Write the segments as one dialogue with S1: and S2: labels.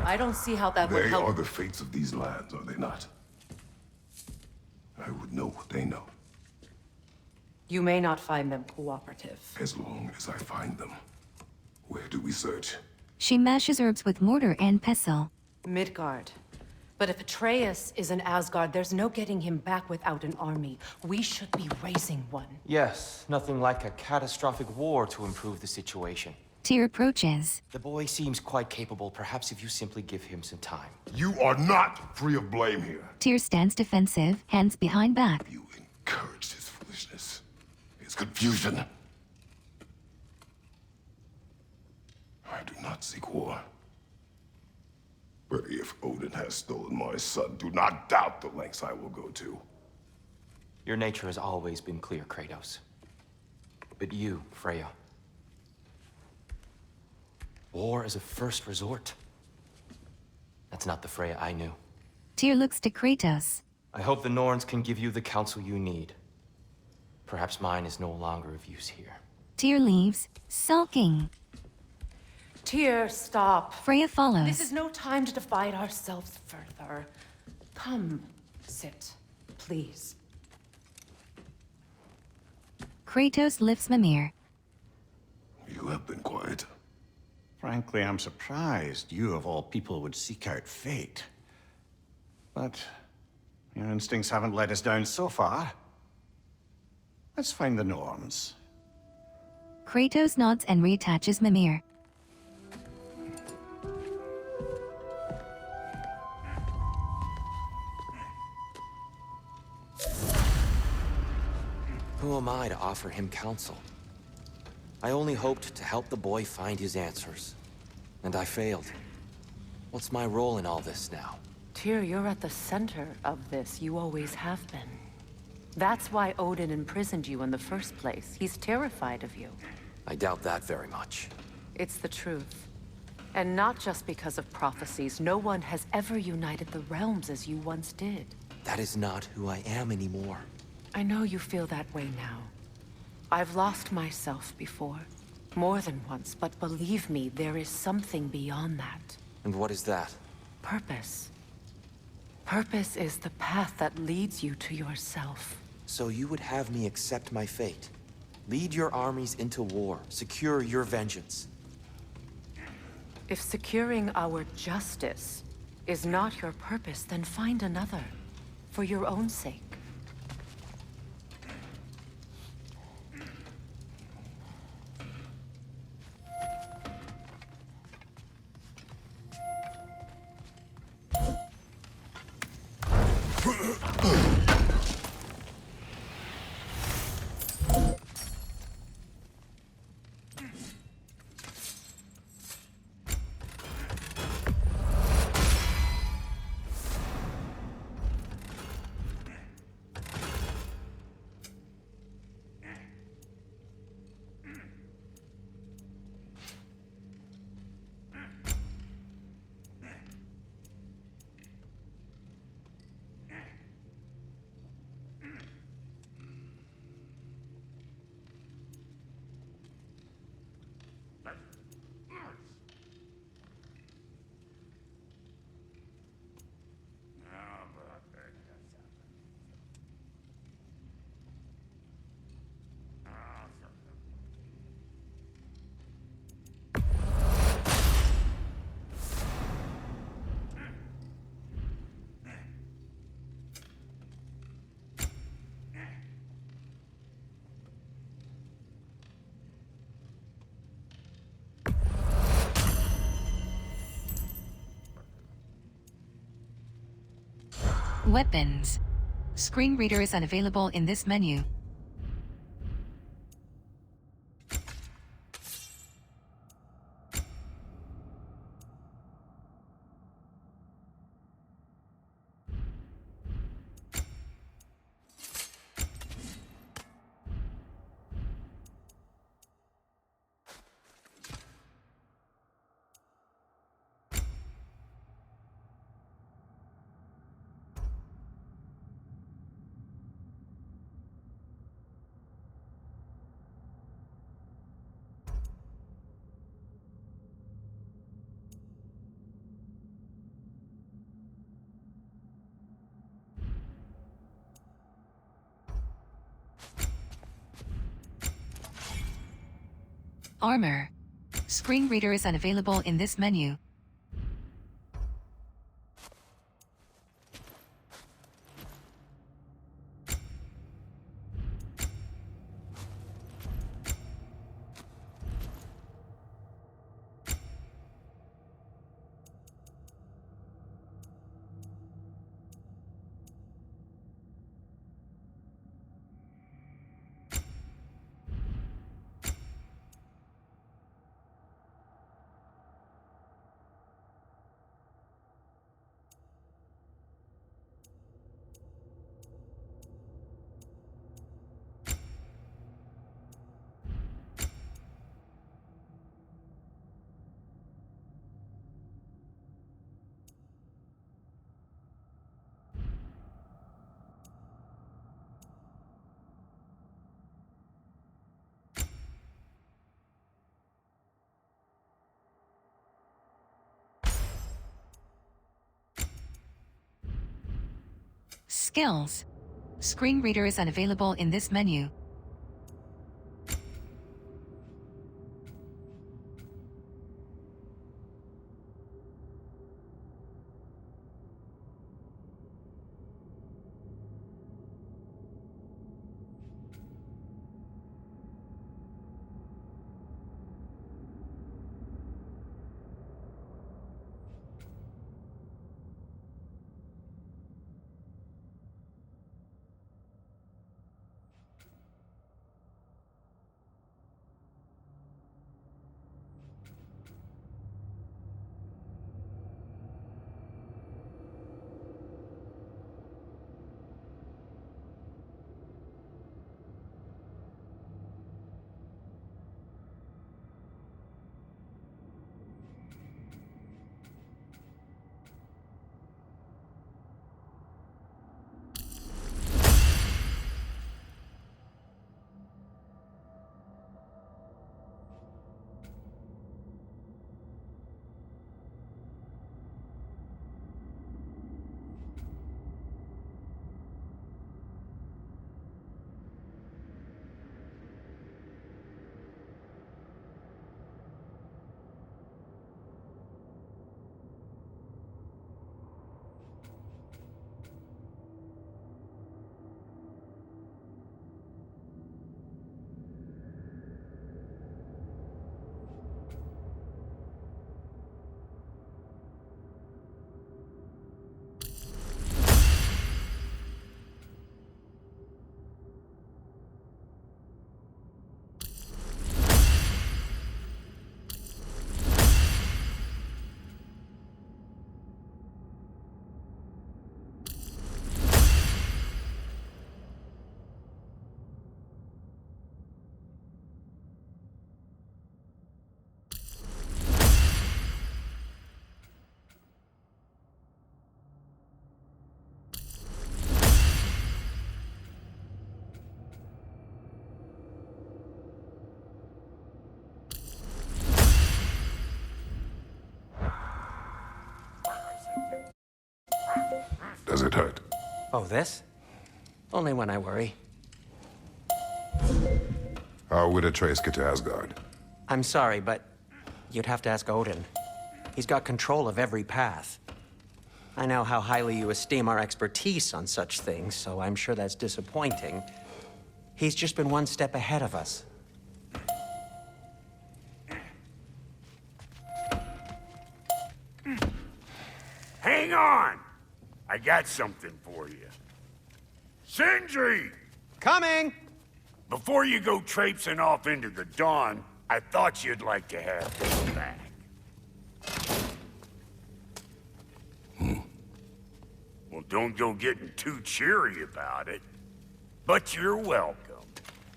S1: I don't see how that would
S2: They
S1: help.
S2: are the fates of these lands, are they not? I would know what they know,
S1: You may not find them cooperative.
S2: as long as I find them. Where do we search?
S3: She mashes herbs with mortar and pestle.
S1: Midgard. But if Atreus is in Asgard, there's no getting him back without an army. We should be raising one.
S4: Yes, nothing like a catastrophic war to improve the situation.
S3: Tyr approaches.
S4: The boy seems quite capable. Perhaps if you simply give him some time.
S2: You are not free of blame here.
S3: Tyr stands defensive, hands behind back.
S2: You encouraged his foolishness, his confusion. I do not seek war. But if Odin has stolen my son, do not doubt the lengths I will go to.
S4: Your nature has always been clear, Kratos. But you, Freya. War as a first resort. That's not the Freya I knew.
S3: Tyr looks to Kratos.
S4: I hope the Norns can give you the counsel you need. Perhaps mine is no longer of use here.
S3: Tyr leaves, sulking.
S1: Tyr, stop.
S3: Freya follows.
S1: This is no time to divide ourselves further. Come, sit, please.
S3: Kratos lifts Mimir.
S2: You have been quiet.
S5: Frankly, I'm surprised you of all people would seek out fate. But your instincts haven't let us down so far. Let's find the Norns.
S3: Kratos nods and reattaches Mimir.
S4: Who am I to offer him counsel? I only hoped to help the boy find his answers. And I failed. What's my role in all this now?
S1: Tyr, you're at the center of this. You always have been. That's why Odin imprisoned you in the first place. He's terrified of you.
S4: I doubt that very much.
S1: It's the truth. And not just because of prophecies. No one has ever united the realms as you once did.
S4: That is not who I am anymore.
S1: I know you feel that way now. I've lost myself before. More than once, but believe me, there is something beyond that.
S4: And what is that?
S1: Purpose. Purpose is the path that leads you to yourself.
S4: So you would have me accept my fate? Lead your armies into war, secure your vengeance.
S1: If securing our justice is not your purpose, then find another. For your own sake.
S3: Weapons. Screen reader is unavailable in this menu. Armor. Screen reader is unavailable in this menu. Skills. Screen reader is unavailable in this menu.
S2: Does it hurt?
S6: Oh, this? Only when I worry.
S2: How would Atreus get to Asgard?
S6: I'm sorry, but you'd have to ask Odin. He's got control of every path. I know how highly you esteem our expertise on such things, so I'm sure that's disappointing. He's just been one step ahead of us.
S7: Hang on! I got something for you. Sindri!
S6: Coming!
S7: Before you go traipsing off into the dawn, I thought you'd like to have this back. Well, don't go getting too cheery about it. But you're welcome.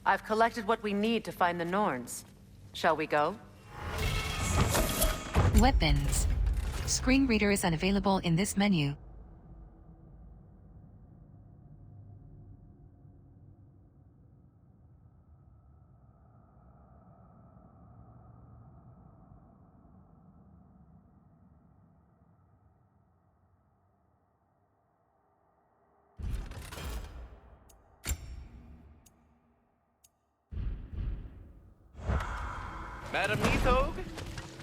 S1: I've collected what we need to find the Norns. Shall we go?
S3: Weapons. Screen reader is unavailable in this menu.
S8: Madam Neathog?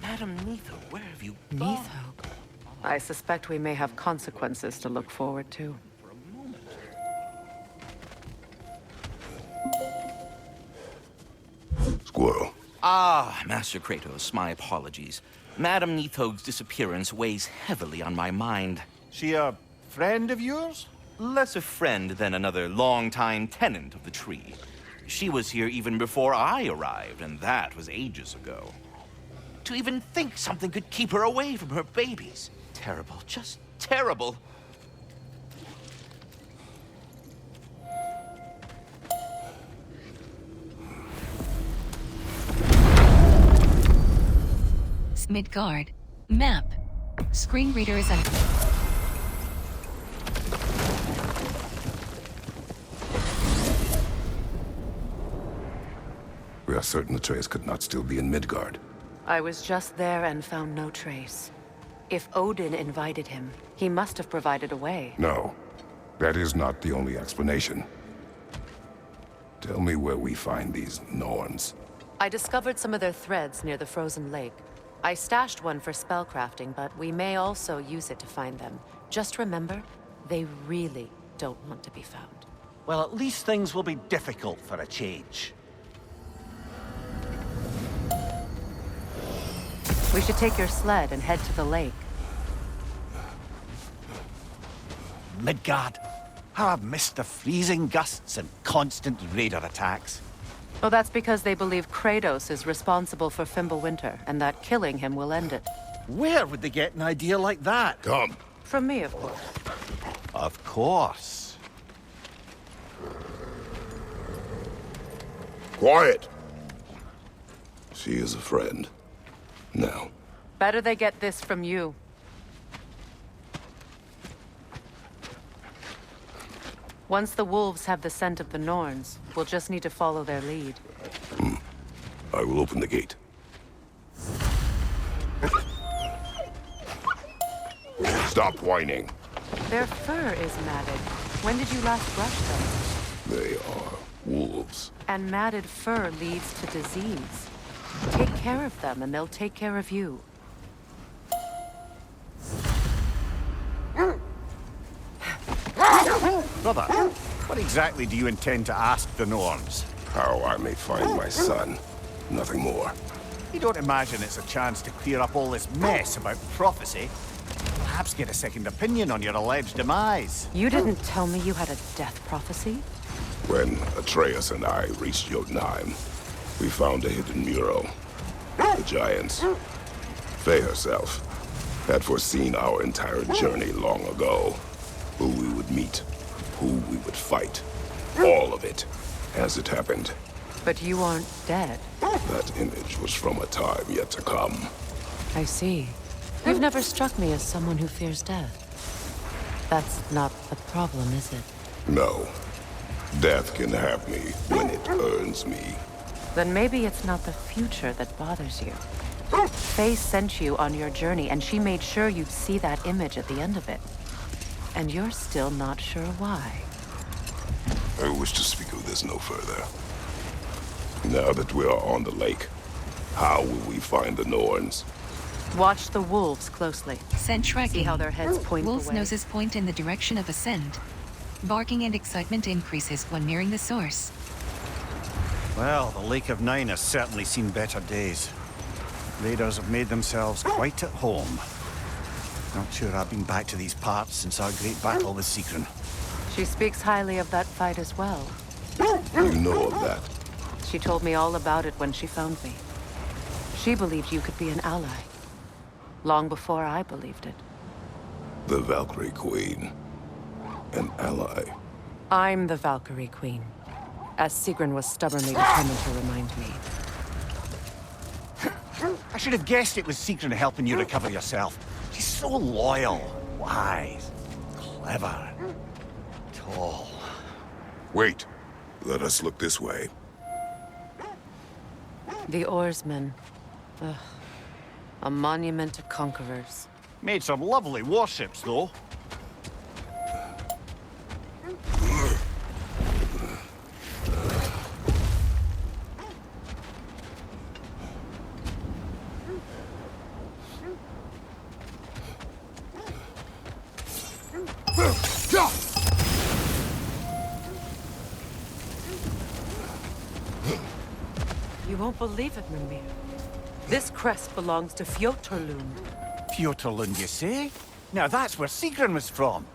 S8: Madam Neathog, where have you gone?
S1: Neathog. I suspect we may have consequences to look forward to.
S2: Squirrel.
S8: Ah, Master Kratos, my apologies. Madam Neathog's disappearance weighs heavily on my mind.
S5: She a friend of yours?
S8: Less a friend than another longtime tenant of the tree. She was here even before I arrived, and that was ages ago. To even think something could keep her away from her babies. Terrible, just terrible.
S3: Midgard. Map. Screen readers and...
S2: We are certain Atreus could not still be in Midgard.
S1: I was just there and found no trace. If Odin invited him, he must have provided a way.
S2: No, that is not the only explanation. Tell me where we find these Norns.
S1: I discovered some of their threads near the frozen lake. I stashed one for spellcrafting, but we may also use it to find them. Just remember, they really don't want to be found.
S5: Well, at least things will be difficult for a change.
S1: We should take your sled and head to the lake.
S5: Midgard. How I've missed the freezing gusts and constant raider attacks.
S1: Well, that's because they believe Kratos is responsible for Fimbulwinter, and that killing him will end it.
S5: Where would they get an idea like that?
S2: Come.
S1: From me, of course.
S5: Of course.
S2: Quiet! She is a friend. Now.
S1: Better they get this from you. Once the wolves have the scent of the Norns, we'll just need to follow their lead.
S2: I will open the gate. Stop whining.
S1: Their fur is matted. When did you last brush them?
S2: They are wolves.
S1: And matted fur leads to disease. Take care of them, and they'll take care of you.
S5: Brother, what exactly do you intend to ask the Norns?
S2: How I may find my son. Nothing more.
S5: You don't imagine it's a chance to clear up all this mess about prophecy? Perhaps get a second opinion on your alleged demise.
S1: You didn't tell me you had a death prophecy?
S2: When Atreus and I reached Jotunheim, we found a hidden mural. The giants, Faye herself, had foreseen our entire journey long ago. Who we would meet, who we would fight. All of it, as it happened.
S1: But you aren't dead.
S2: That image was from a time yet to come.
S1: I see. You've never struck me as someone who fears death. That's not the problem, is it?
S2: No. Death can have me when it earns me.
S1: Then maybe it's not the future that bothers you. Faye sent you on your journey, and she made sure you'd see that image at the end of it. And you're still not sure why.
S2: I wish to speak of this no further. Now that we are on the lake, how will we find the Norns?
S1: Watch the wolves closely.
S3: Scent tracking.
S1: See how their heads point
S3: Wolves'
S1: away.
S3: noses point in the direction of a scent. Barking and excitement increases when nearing the source.
S5: Well, the Lake of Nine has certainly seen better days. Raiders have made themselves quite at home. Not sure I've been back to these parts since our great battle with Sigrun.
S1: She speaks highly of that fight as well.
S2: You know of that?
S1: She told me all about it when she found me. She believed you could be an ally. Long before I believed it.
S2: The Valkyrie Queen. An ally.
S1: I'm the Valkyrie Queen, as Sigrun was stubbornly determined to remind me.
S5: I should have guessed it was Sigrun helping you recover yourself. She's so loyal, wise, clever, tall.
S2: Wait. Let us look this way.
S1: The oarsmen. Ugh. A monument to conquerors.
S5: Made some lovely warships, though.
S1: You won't believe it, Mimir. This crest belongs to Fjotorlund.
S9: Fjotorlund, you say? Now that's where Sigrun was from.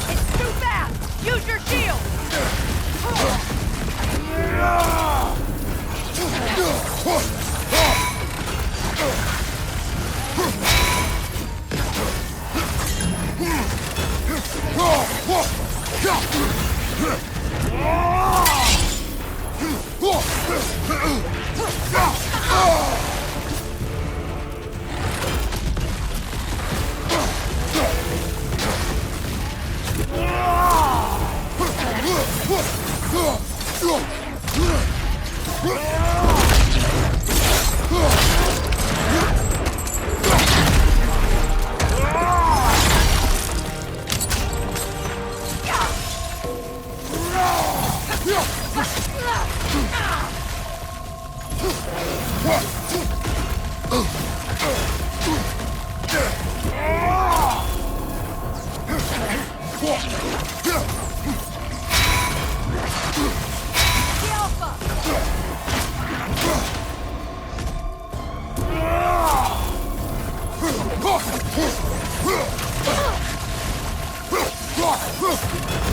S1: It's too fast! Use your shield!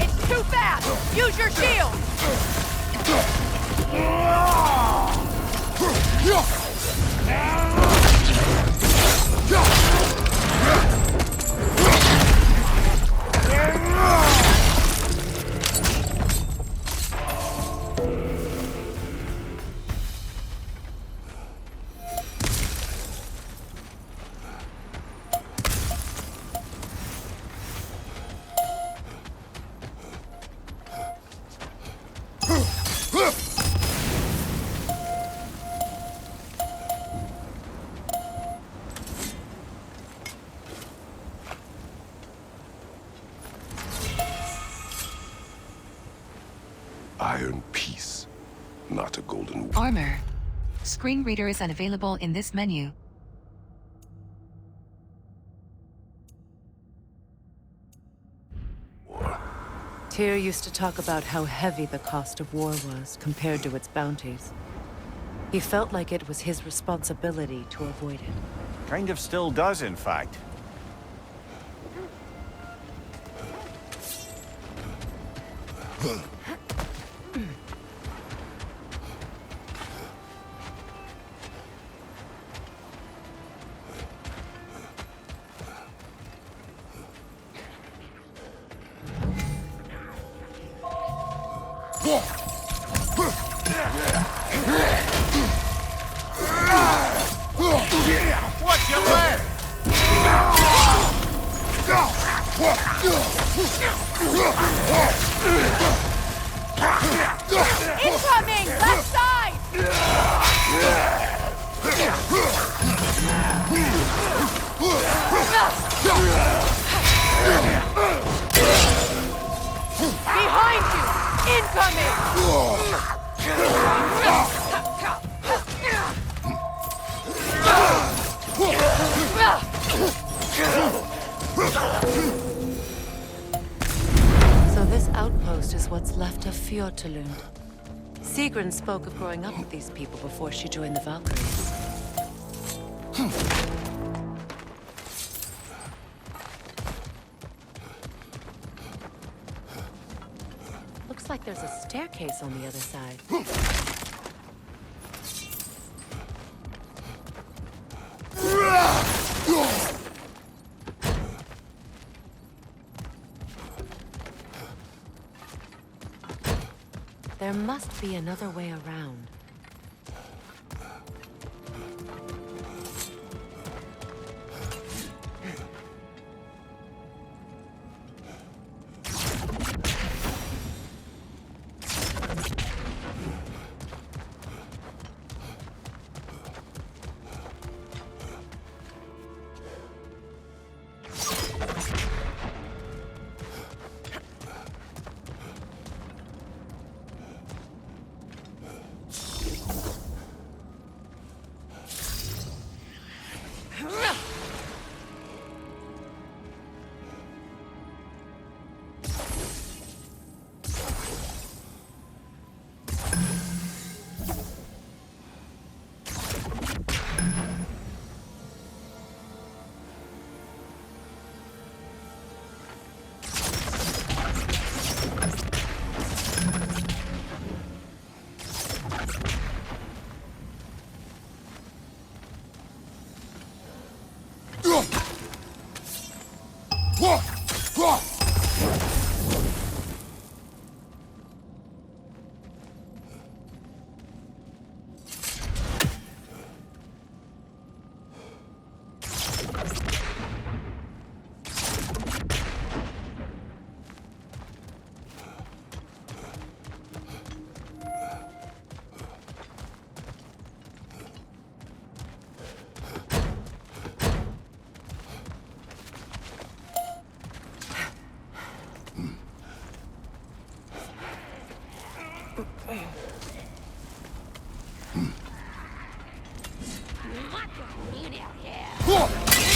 S1: It's too fast! Use your shield!
S2: Iron piece, not a golden...
S3: Armor. Screen reader is unavailable in this menu.
S1: Tyr used to talk about how heavy the cost of war was compared to its bounties. He felt like it was his responsibility to avoid it.
S9: Kind of still does, in fact.
S7: Watch your leg!
S1: Incoming! Left side! Behind you! Incoming! So this outpost is what's left of Fjotorlund. Sigrun spoke of growing up with these people before she joined the Valkyries. Looks like there's a staircase on the other side. There must be another way around.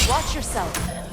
S1: Watch yourself.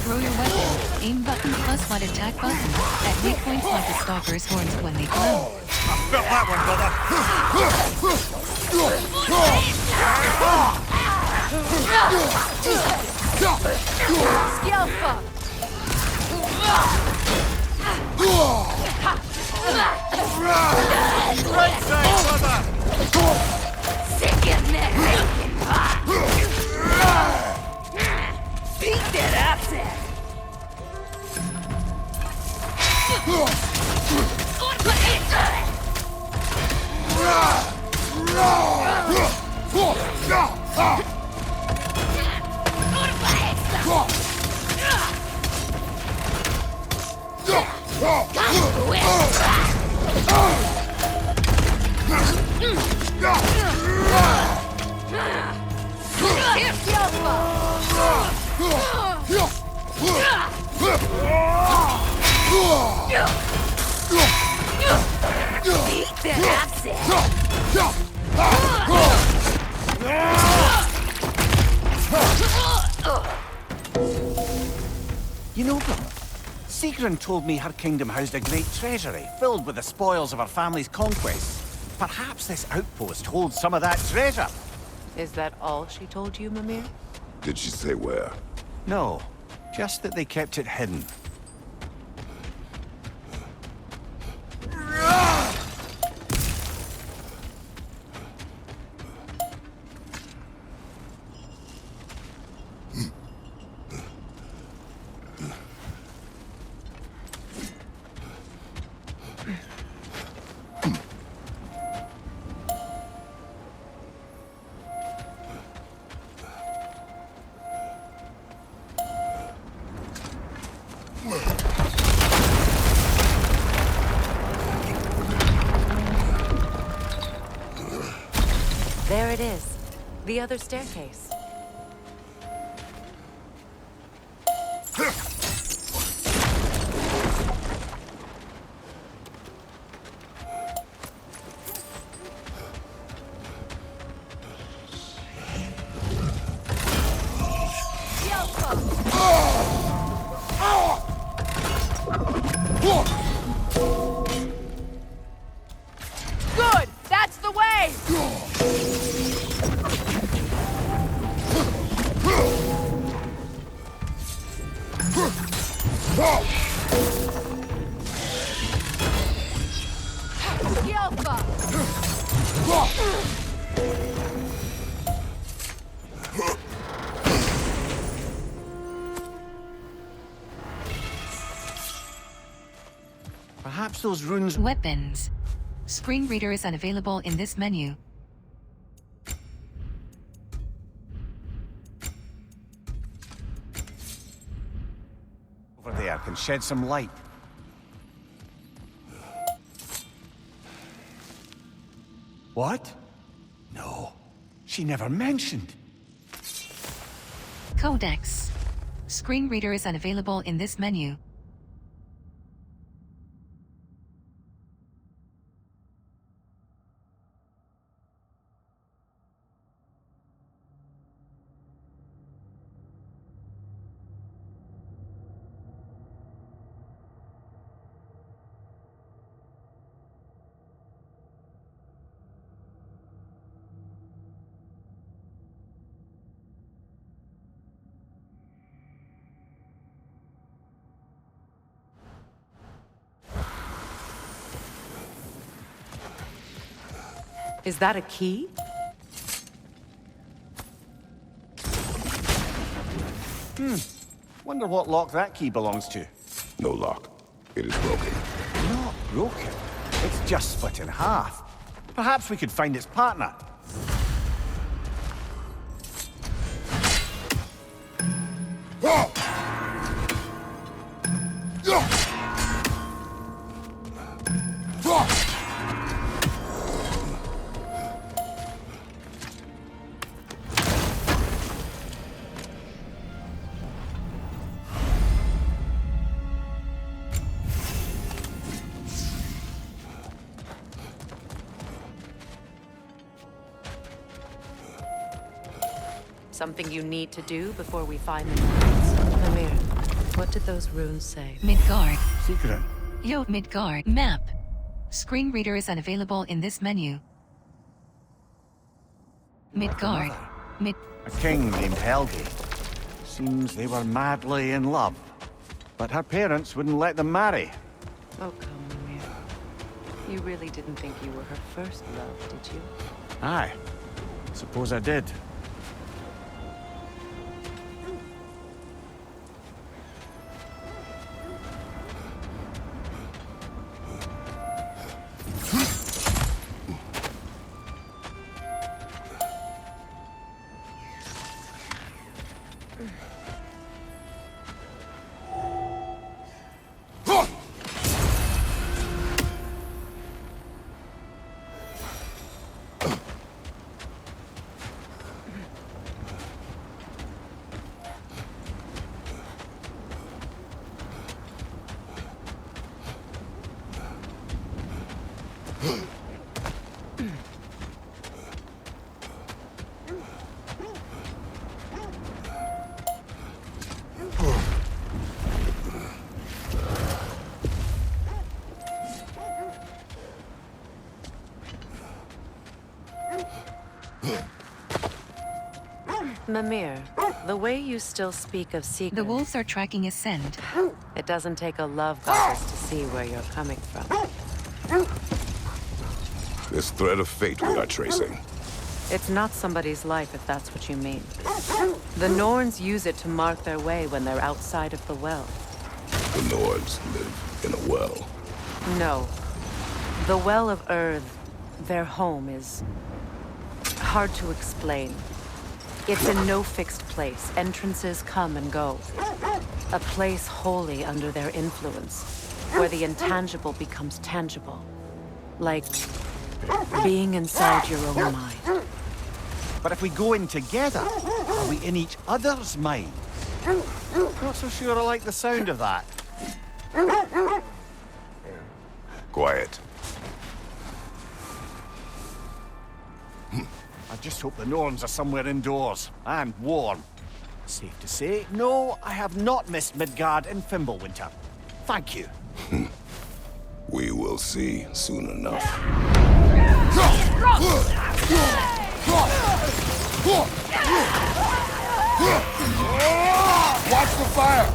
S3: Throw your weapon, aim button plus one attack button, at weak points like the stalker's horns when they glow.
S9: Felt that one, Right side, brother! You know, brother, Sigrun told me her kingdom housed a great treasury filled with the spoils of her family's conquests. Perhaps this outpost holds some of that treasure.
S1: Is that all she told you, Mimir?
S2: Did she say where?
S5: No, just that they kept it hidden.
S1: There it is. The other staircase. Good! That's the way!
S5: Perhaps those runes...
S3: Weapons. Screen reader is unavailable in this menu.
S5: over there can shed some light. What? No, she never mentioned.
S3: Codex. Screen reader is unavailable in this menu.
S1: Is that a key?
S5: Wonder what lock that key belongs to.
S2: No lock. It is broken.
S5: Not broken. It's just split in half. Perhaps we could find its partner.
S1: something you need to do before we find the runes? Amir, what did those runes say?
S3: Midgard.
S5: Secret.
S3: Yo, Midgard. Map. Screen reader is unavailable in this menu. Midgard.
S5: A king named Helgi. Seems they were madly in love. But her parents wouldn't let them marry.
S1: Oh, come, Amir. You really didn't think you were her first love, did you?
S5: Aye. Suppose I did.
S1: Mimir, the way you still speak of secrets...
S3: The wolves are tracking a scent.
S1: It doesn't take a love goddess to see where you're coming from.
S2: This thread of fate we are tracing.
S1: It's not somebody's life, if that's what you mean. The Norns use it to mark their way when they're outside of the well.
S2: The Nords live in a well.
S1: No. The Well of Earth, their home, is... hard to explain. It's in no fixed place. Entrances come and go. A place wholly under their influence, where the intangible becomes tangible. Like being inside your own mind.
S9: But if we go in together, are we in each other's minds? Not so sure I like the sound of that.
S2: Quiet.
S9: I just hope the Norns are somewhere indoors, and warm. Safe to say, no, I have not missed Midgard in Fimbulwinter. Thank you.
S2: We will see soon enough.
S7: Watch the fire!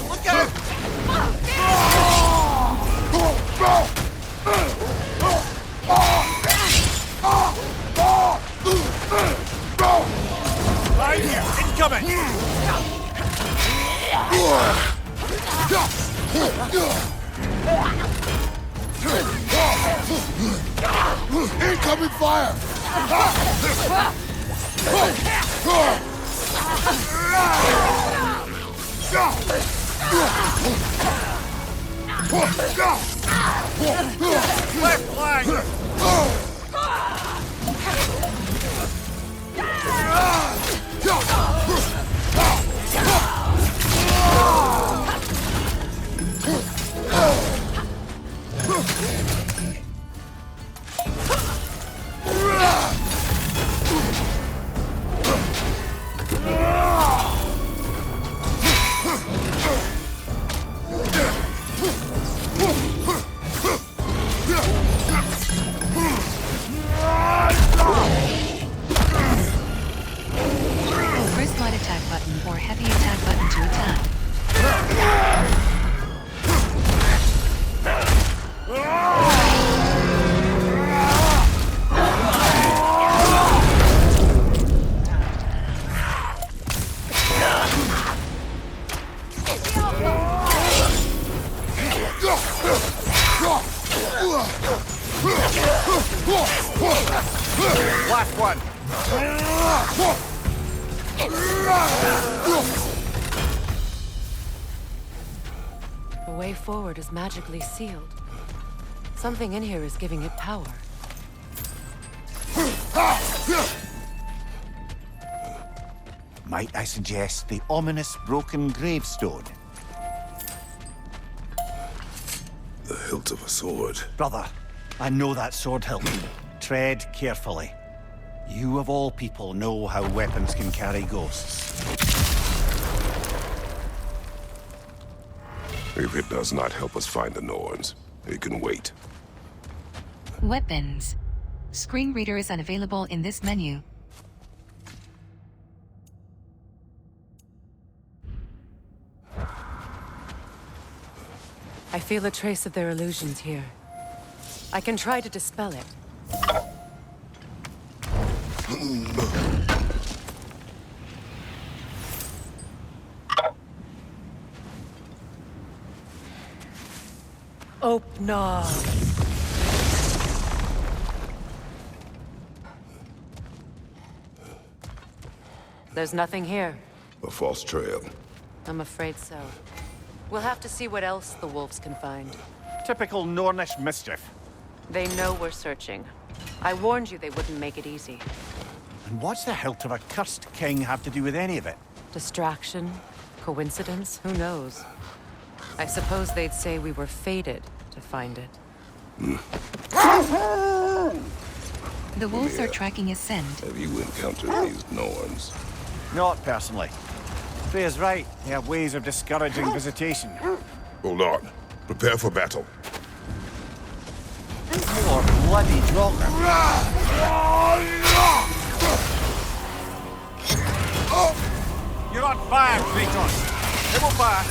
S9: Look out!
S7: Right here! Incoming! Incoming fire! Left flank!
S3: Press light attack button or heavy attack button to attack.
S9: Last one!
S1: The way forward is magically sealed. Something in here is giving it power.
S9: Might I suggest the ominous broken gravestone?
S2: The hilt of a sword.
S9: Brother, I know that sword hilt. Tread carefully. You of all people know how weapons can carry ghosts.
S2: If it does not help us find the Norns, it can wait.
S3: Weapons. Screen reader is unavailable in this menu.
S1: I feel a trace of their illusions here. I can try to dispel it. Open. There's nothing here.
S2: A false trail.
S1: I'm afraid so. We'll have to see what else the wolves can find.
S9: Typical Nornish mischief.
S1: They know we're searching. I warned you they wouldn't make it easy.
S9: And what's the hilt of a cursed king have to do with any of it?
S1: Distraction? Coincidence? Who knows? I suppose they'd say we were fated to find it.
S3: The wolves are tracking his scent.
S2: Have you encountered these Norns?
S9: Not personally. Freya's right. They have ways of discouraging visitation.
S2: Hold on. Prepare for battle.
S9: More bloody Draugr. You're on fire, Kratos. Double fire.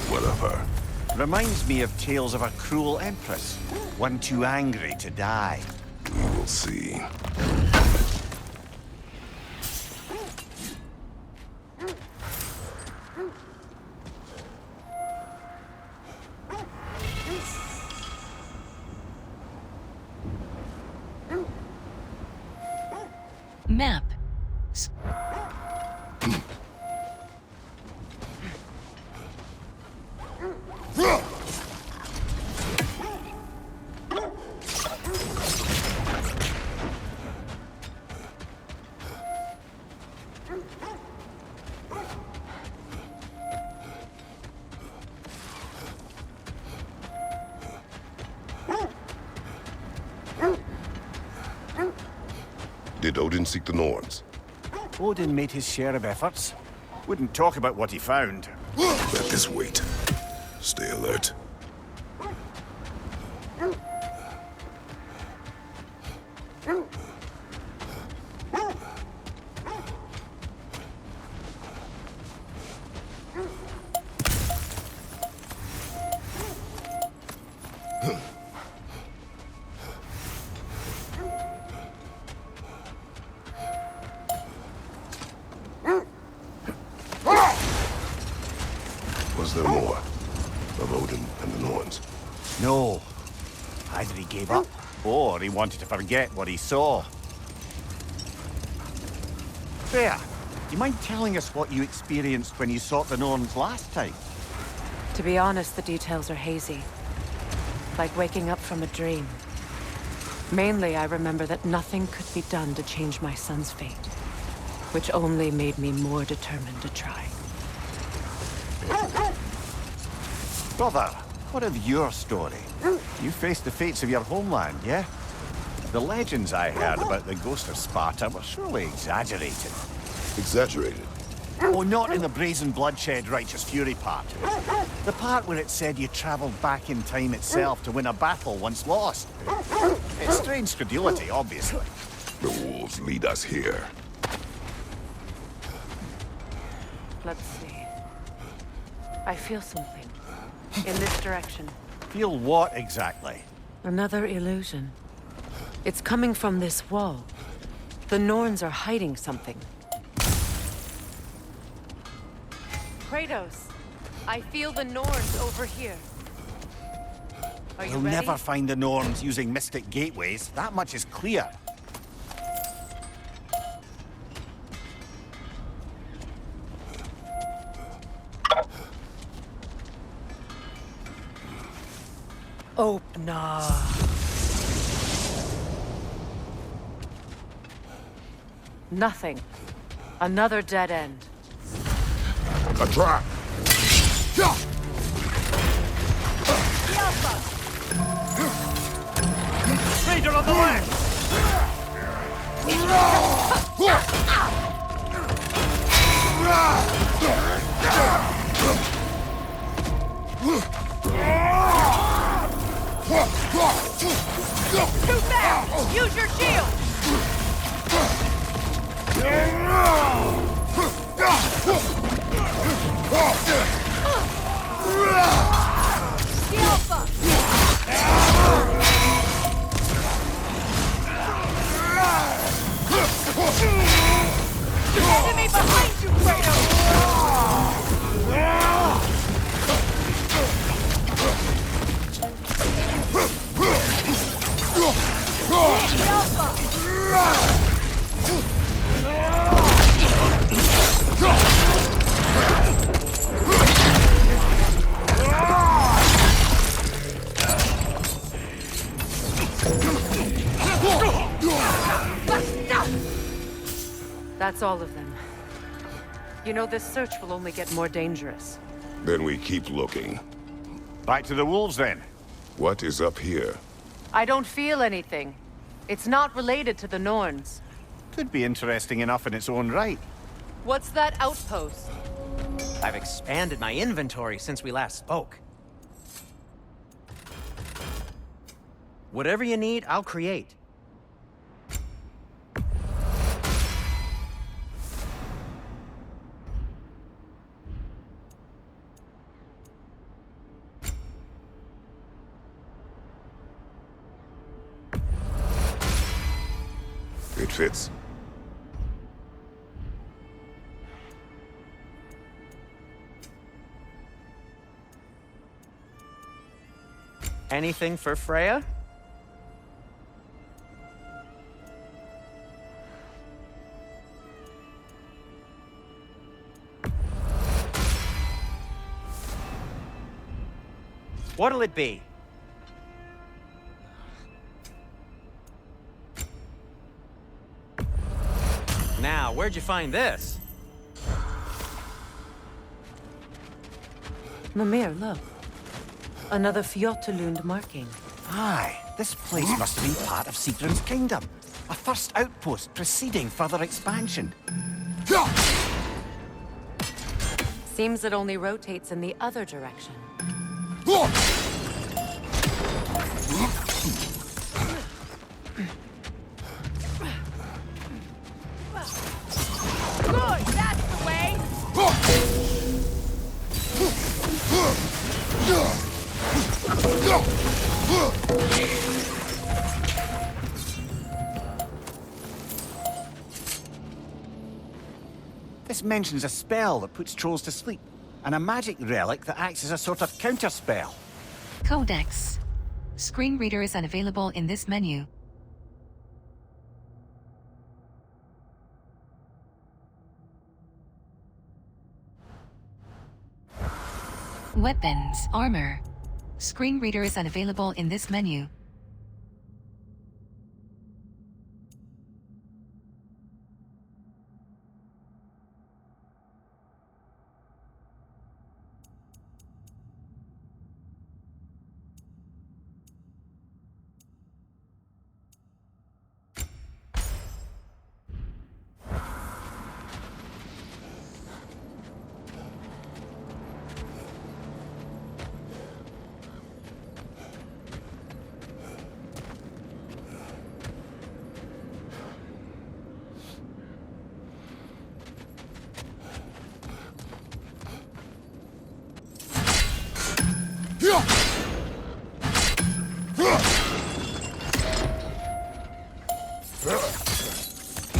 S2: What of her?
S9: Reminds me of tales of a cruel empress. One too angry to die.
S2: We will see.
S3: Map.
S2: Did Odin seek the Norns?
S9: Odin made his share of efforts. Wouldn't talk about what he found.
S2: Let this wait. Stay alert. Was there more of Odin and the Norns?
S9: No. Either he gave up, or he wanted to forget what he saw. Freya, do you mind telling us what you experienced when you sought the Norns last time?
S1: To be honest, the details are hazy. Like waking up from a dream. Mainly, I remember that nothing could be done to change my son's fate. Which only made me more determined to try.
S9: Brother, what of your story? You faced the fates of your homeland, yeah? The legends I heard about the ghost of Sparta were surely exaggerated.
S2: Exaggerated?
S9: Oh, not in the brazen bloodshed righteous fury part. The part where it said you traveled back in time itself to win a battle once lost. It's strange credulity, obviously.
S2: The wolves lead us here.
S1: Let's see. I feel something. In this direction.
S9: Feel what exactly?
S1: Another illusion. It's coming from this wall. The Norns are hiding something. Kratos, I feel the Norns over here. Are you
S9: We'll
S1: ready?
S9: never find the Norns using mystic gateways. That much is clear.
S1: Opener. Nothing. Another dead end.
S2: A trap!
S7: Raider on the left!
S1: Too fast! Use your shield! The Alpha! Enemy behind you, Kratos! The Alpha! That's all of them. You know, this search will only get more dangerous.
S2: Then we keep looking.
S9: Back to the wolves, then.
S2: What is up here?
S1: I don't feel anything. It's not related to the Norns.
S9: Could be interesting enough in its own right.
S1: What's that outpost?
S6: I've expanded my inventory since we last spoke. Whatever you need, I'll create.
S2: It fits.
S6: Anything for Freya? What'll it be? Now, where'd you find this?
S1: Mimir, look. Another Fjotalund marking.
S9: Aye, this place must have been part of Sigrun's kingdom. A first outpost preceding further expansion.
S1: Seems it only rotates in the other direction.
S10: Good, that's the way!
S9: This mentions a spell that puts trolls to sleep, and a magic relic that acts as a sort of counterspell.
S3: Codex. Screen reader is unavailable in this menu. Weapons, armor. Screen reader is unavailable in this menu.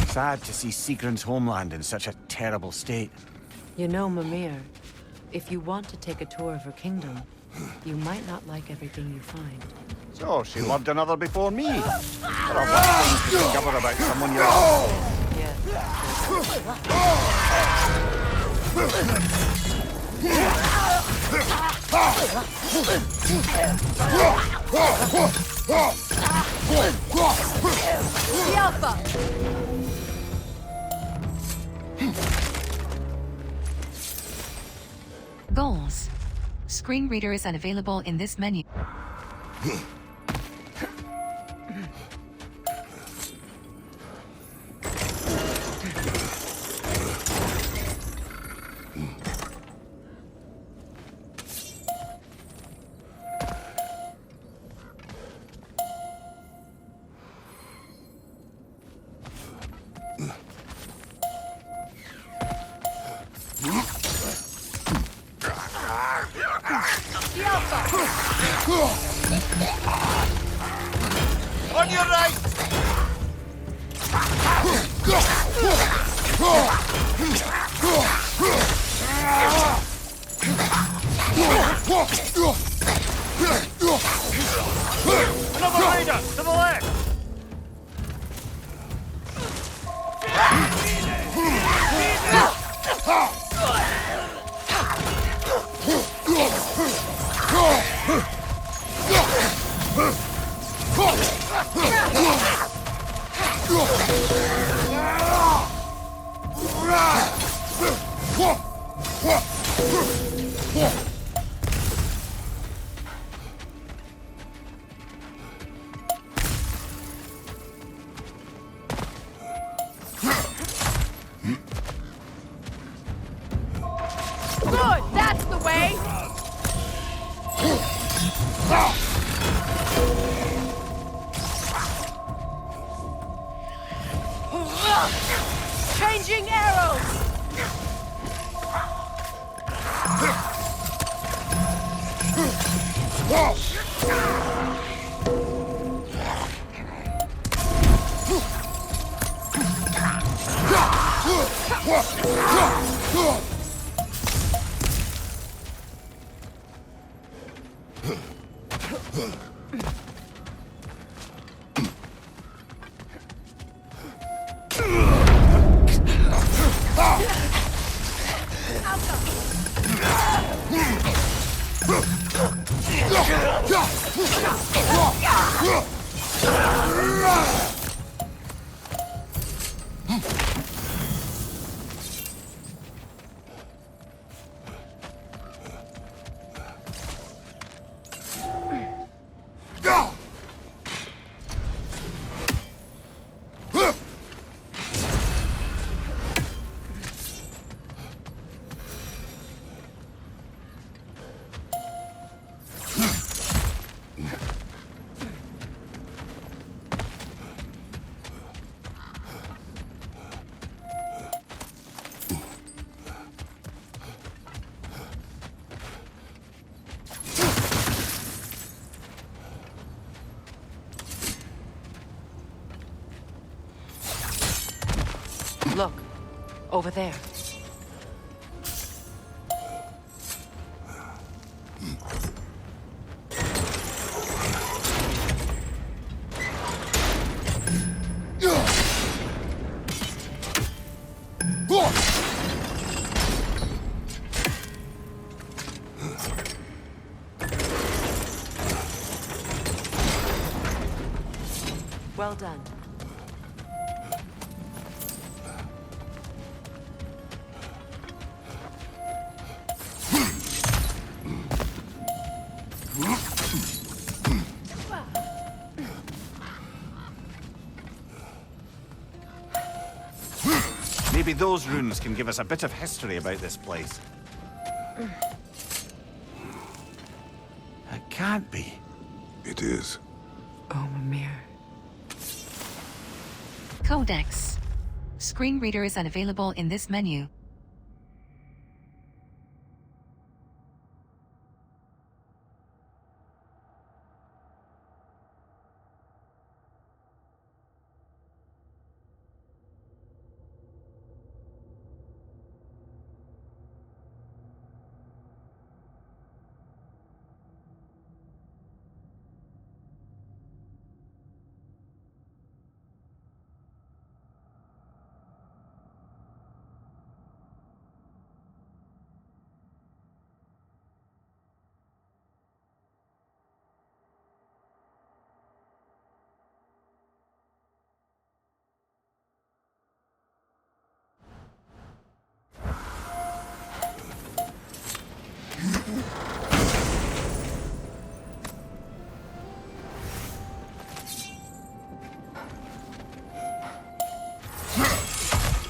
S9: Sad to see Sigrun's homeland in such a terrible state.
S1: You know, Mimir, if you want to take a tour of her kingdom, you might not like everything you find.
S9: So, she loved another before me. There are worse things to discover about someone you love.
S10: The Alpha!
S3: Goals. Screen reader is unavailable in this menu.
S10: The Alpha!
S9: On your right! Another rider! To the left!
S10: Good, that's the way! Changing arrows!
S1: Look, over there. Well done.
S9: Maybe those runes can give us a bit of history about this place. It can't be.
S2: It is.
S1: Oh, Mimir.
S3: Codex. Screen reader is unavailable in this menu.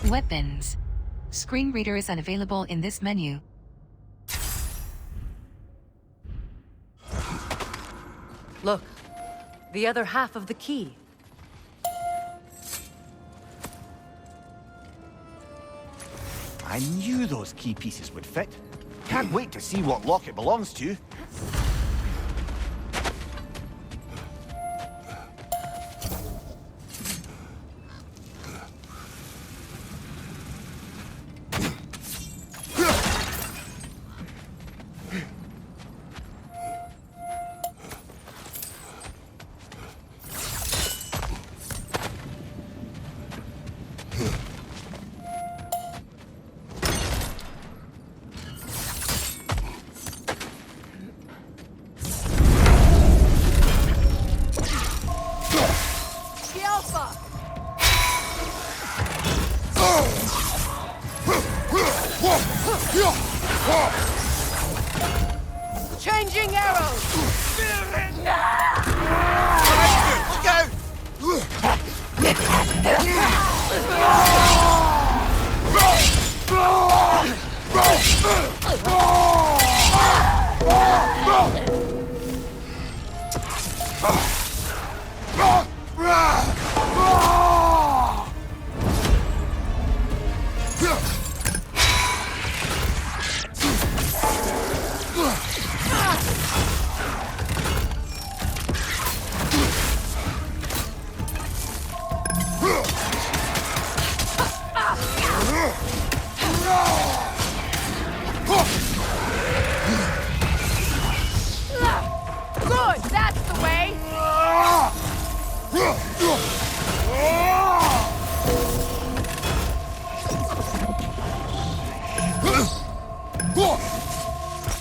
S3: Weapons. Screen reader is unavailable in this menu.
S1: Look, the other half of the key.
S9: I knew those key pieces would fit. Can't wait to see what lock it belongs to.
S10: Changing arrows! Good, that's the way!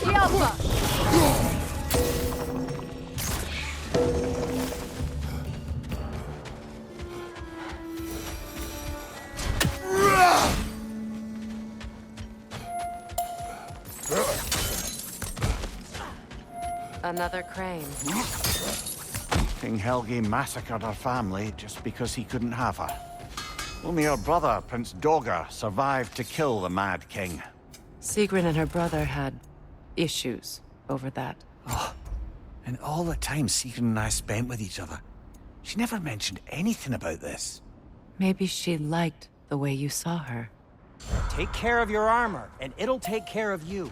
S10: Yelpa!
S1: Another crane.
S9: King Helge massacred her family just because he couldn't have her. Only her brother, Prince Dogger, survived to kill the Mad King.
S1: Sigrun and her brother had issues over that.
S9: And all the time Sigrun and I spent with each other, she never mentioned anything about this.
S1: Maybe she liked the way you saw her.
S6: Take care of your armor, and it'll take care of you.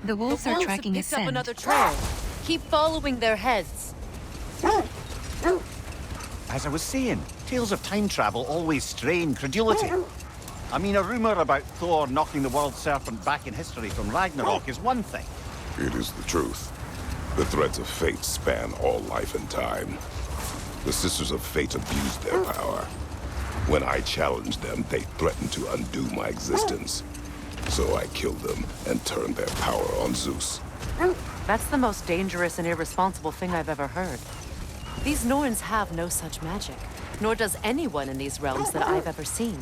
S3: The wolves are tracking a
S1: picked up
S3: scent.
S1: another trail. Keep following their heads.
S9: As I was saying, tales of time travel always strain credulity. I mean, a rumor about Thor knocking the world serpent back in history from Ragnarok is one thing.
S2: It is the truth. The threads of fate span all life and time. The Sisters of Fate abused their power. When I challenged them, they threatened to undo my existence. So I killed them and turned their power on Zeus.
S1: That's the most dangerous and irresponsible thing I've ever heard. These Norns have no such magic, nor does anyone in these realms that I've ever seen.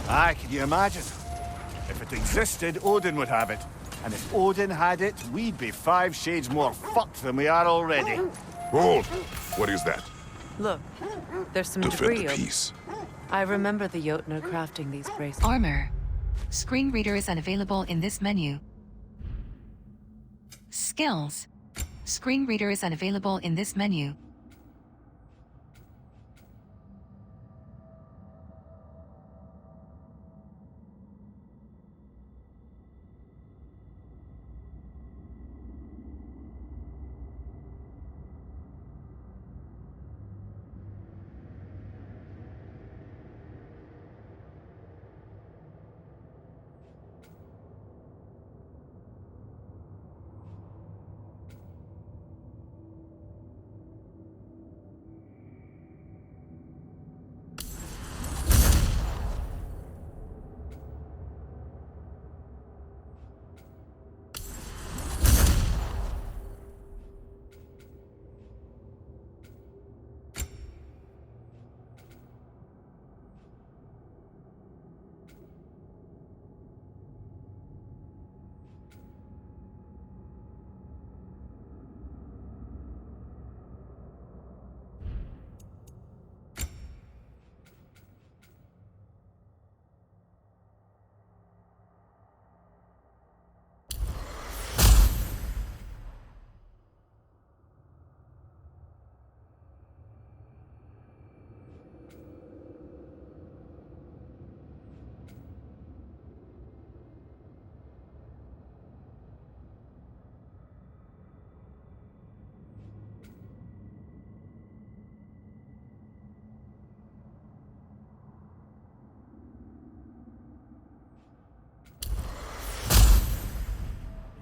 S9: Aye, can you imagine? If it existed, Odin would have it. And if Odin had it, we'd be 5 shades more fucked than we are already.
S2: Hold! What is that?
S1: Look, there's some
S2: Defend
S1: debris.
S2: the peace.
S1: I remember the Jotnar crafting these bracelets.
S3: Armor. Screen reader is unavailable in this menu. Skills. Screen reader is unavailable in this menu.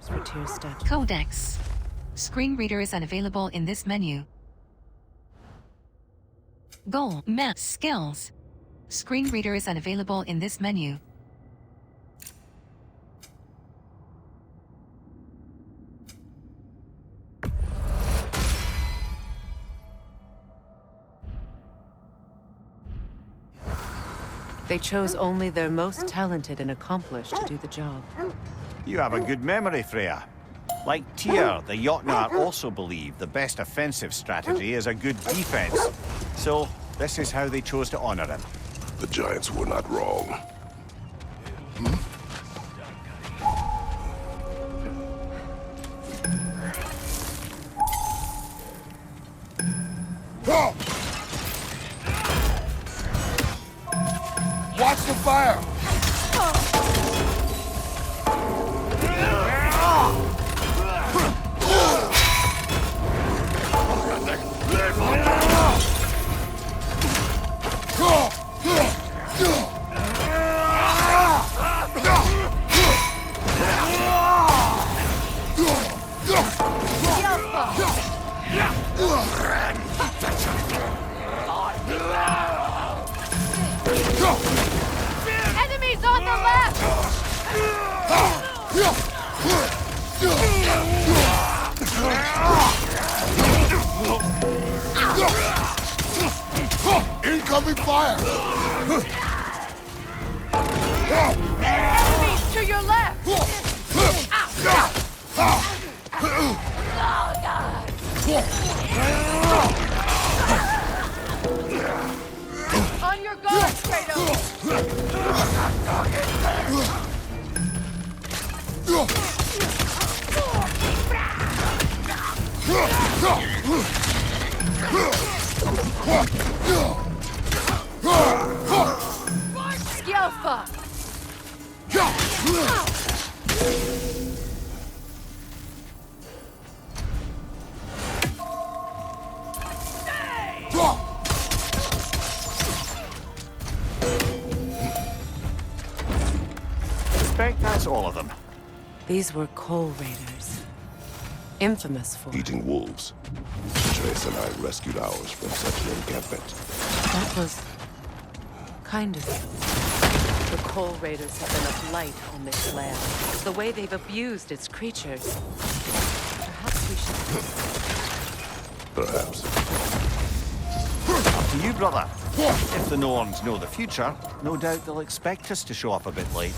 S1: For tier statue.
S3: Codex. Screen reader is unavailable in this menu. Goal. Map. Skills. Screen reader is unavailable in this menu.
S1: They chose only their most talented and accomplished to do the job.
S9: You have a good memory, Freya. Like Tyr, the Jotnar also believe the best offensive strategy is a good defense. So, this is how they chose to honor him.
S2: The Giants were not wrong.
S7: Watch the fire!
S10: Enemies on the left!
S7: Incoming fire!
S10: Enemies to your left! On your guard, Kratos! Skjelfa!
S9: Suspect that's all of them.
S1: These were coal raiders. Infamous for...
S2: Eating wolves. Atreus and I rescued ours from such an encampment.
S1: That was... kind of... The coal raiders have been a blight on this land. The way they've abused its creatures. Perhaps we should...
S2: Perhaps.
S9: Up to you, brother. If the Norns know the future, no doubt they'll expect us to show up a bit late.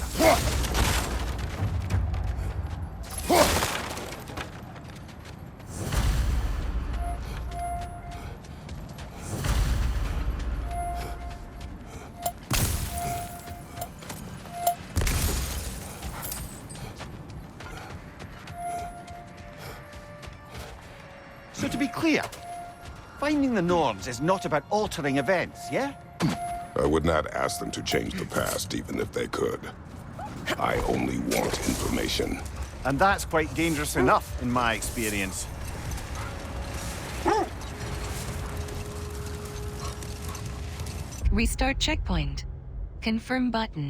S9: So to be clear, finding the Norns is not about altering events, yeah?
S2: I would not ask them to change the past, even if they could. I only want information.
S9: And that's quite dangerous enough, in my experience.
S3: Restart checkpoint. Confirm button.